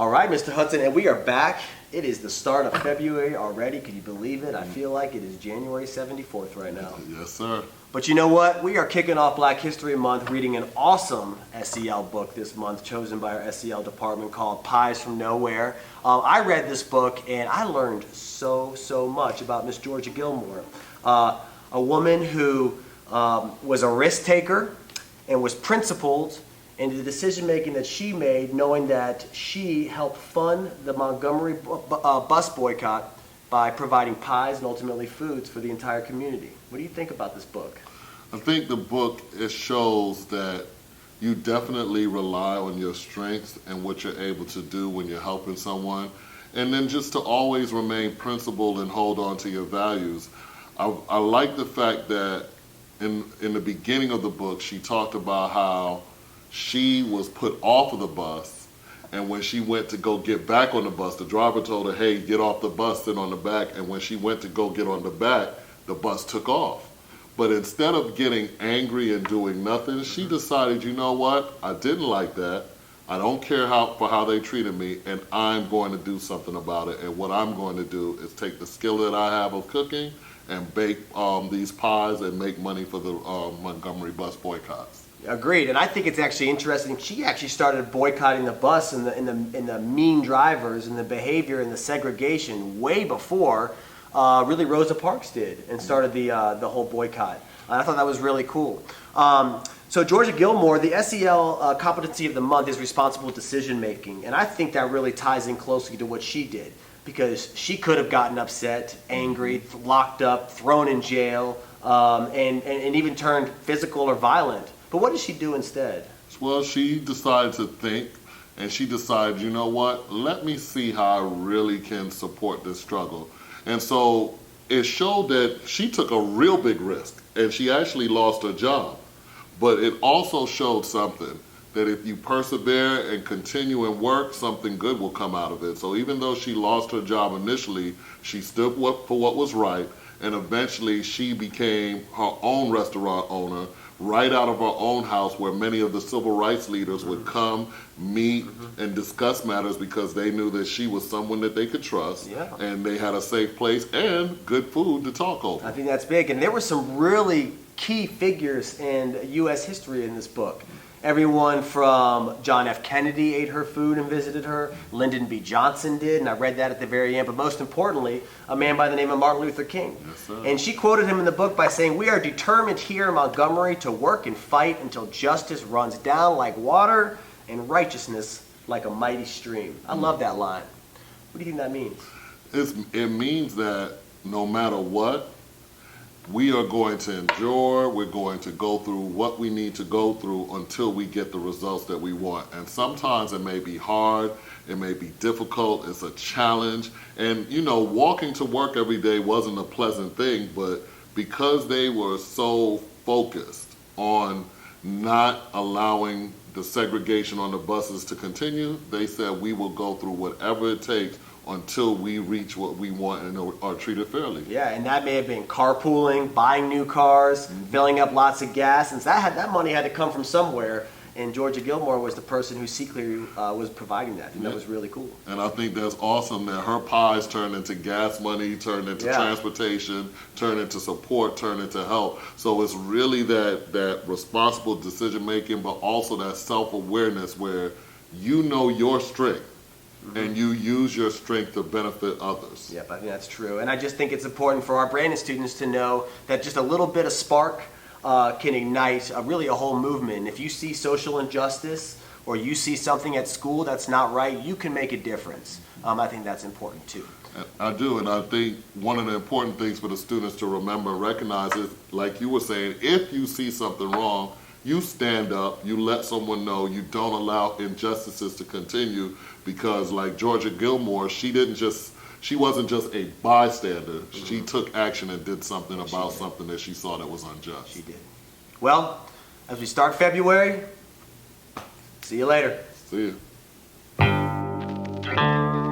All right, Mr. Hudson, and we are back. It is the start of February already. Can you believe it? I feel like it is January 74th right now. Yes, sir. But you know what? We are kicking off Black History Month reading an awesome SEL book this month chosen by our SEL department called Pies from Nowhere. I read this book and I learned so much about Miss Georgia Gilmore, a woman who was a risk taker and was principled in the decision making that she made, knowing that she helped fund the Montgomery Bus Boycott by providing pies and ultimately foods for the entire community. What do you think about this book? I think the book, it shows that you definitely rely on your strengths and what you're able to do when you're helping someone. And then just to always remain principled and hold on to your values. I like the fact that in the beginning of the book, she talked about how she was put off of the bus. And when she went to go get back on the bus, the driver told her, hey, get off the bus, sit on the back. And when she went to go get on the back, the bus took off. But instead of getting angry and doing nothing, she decided, you know what? I didn't like that. I don't care for how they treated me, and I'm going to do something about it. And what I'm going to do is take the skill that I have of cooking and bake these pies and make money for the Montgomery Bus Boycotts. Agreed, and I think it's actually interesting. She actually started boycotting the bus and the mean drivers and the behavior and the segregation way before really Rosa Parks did and started the whole boycott. I thought that was really cool. So Georgia Gilmore, the SEL competency of the month is responsible decision making, and I think that really ties in closely to what she did, because she could have gotten upset, angry, locked up, thrown in jail, and even turned physical or violent. But what did she do instead? Well, she decided to think, and she decided, you know what, let me see how I really can support this struggle. And so it showed that she took a real big risk, and she actually lost her job. But it also showed something, that if you persevere and continue and work, something good will come out of it. So even though she lost her job initially, she stood up for what was right, and eventually she became her own restaurant owner, right out of her own house, where many of the civil rights leaders would come, meet, and discuss matters, because they knew that she was someone that they could trust, and they had a safe place and good food to talk over. I think that's big, and there were some really key figures in U.S. history in this book. Everyone from John F. Kennedy ate her food and visited her. Lyndon B. Johnson did, and I read that at the very end. But most importantly, a man by the name of Martin Luther King. Yes, sir. And she quoted him in the book by saying, "We are determined here in Montgomery to work and fight until justice runs down like water and righteousness like a mighty stream." I love that line. What do you think that means? It means that no matter what, we are going to endure, we're going to go through what we need to go through until we get the results that we want. And sometimes it may be hard, it may be difficult, it's a challenge. And you know, walking to work every day wasn't a pleasant thing, but because they were so focused on not allowing the segregation on the buses to continue, they said we will go through whatever it takes until we reach what we want and are treated fairly. Yeah, and that may have been carpooling, buying new cars, filling up lots of gas, and that money had to come from somewhere. And Georgia Gilmore was the person who secretly was providing that, and that was really cool. And I think that's awesome that her pies turned into gas money, turned into transportation, turned into support, turned into help. So it's really that responsible decision making, but also that self-awareness where you know your strength. And you use your strength to benefit others. Yep, I think that's true. And I just think it's important for our branding students to know that just a little bit of spark can ignite really a whole movement. If you see social injustice or you see something at school that's not right, you can make a difference. I think that's important too. I do, and I think one of the important things for the students to remember and recognize is, like you were saying, if you see something wrong, you stand up, you let someone know, you don't allow injustices to continue, because like Georgia Gilmore, she wasn't just a bystander. She took action and did something about something that she saw that was unjust. She did. Well, as we start February, see you later. See you.